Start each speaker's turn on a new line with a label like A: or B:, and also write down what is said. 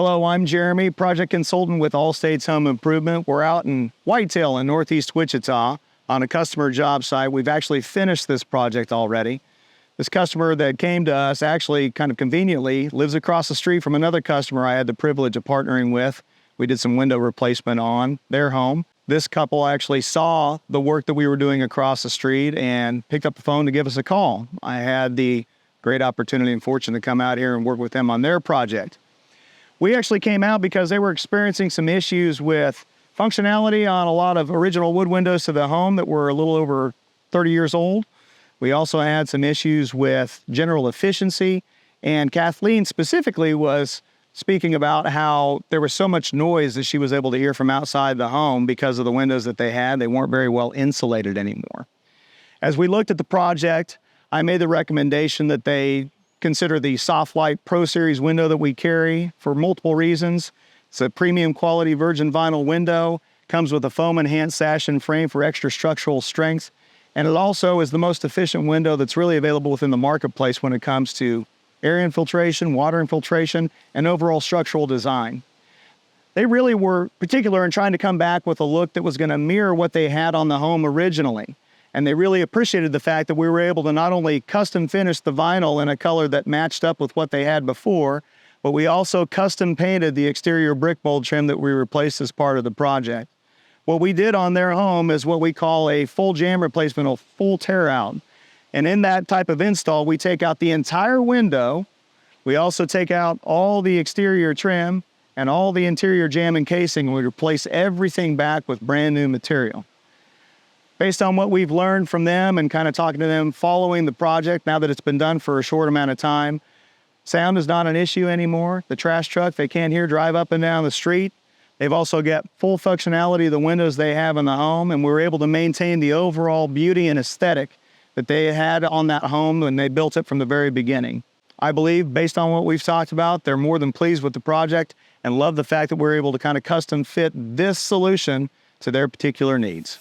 A: Hello, I'm Jeremy, project consultant with All States Home Improvement. We're out in Whitetail in northeast Wichita on a customer job site. We've actually finished this project already. This customer that came to us actually kind of conveniently lives across the street from another customer I had the privilege of partnering with. We did some window replacement on their home. This couple actually saw the work that we were doing across the street and picked up the phone to give us a call. I had the great opportunity and fortune to come out here and work with them on their project. We actually came out because they were experiencing some issues with functionality on a lot of original wood windows to the home that were a little over 30 years old. We also had some issues with general efficiency, and Kathleen specifically was speaking about how there was so much noise that she was able to hear from outside the home because of the windows that they had. They weren't very well insulated anymore. As we looked at the project, I made the recommendation that they consider the Soft Light Pro Series window that we carry for multiple reasons. It's a premium quality virgin vinyl window, comes with a foam enhanced sash and frame for extra structural strength, and it also is the most efficient window that's really available within the marketplace when it comes to air infiltration, water infiltration, and overall structural design. They really were particular in trying to come back with a look that was going to mirror what they had on the home originally. And they really appreciated the fact that we were able to not only custom finish the vinyl in a color that matched up with what they had before, but we also custom painted the exterior brick mold trim that we replaced as part of the project. What we did on their home is what we call a full jam replacement, or full tear out. And in that type of install, we take out the entire window. We also take out all the exterior trim and all the interior jam and casing, and we replace everything back with brand new material. Based on what we've learned from them and kind of talking to them following the project, now that it's been done for a short amount of time, sound is not an issue anymore. The trash truck, they can't hear drive up and down the street. They've also got full functionality of the windows they have in the home, and we're able to maintain the overall beauty and aesthetic that they had on that home when they built it from the very beginning. I believe, based on what we've talked about, they're more than pleased with the project and love the fact that we're able to kind of custom fit this solution to their particular needs.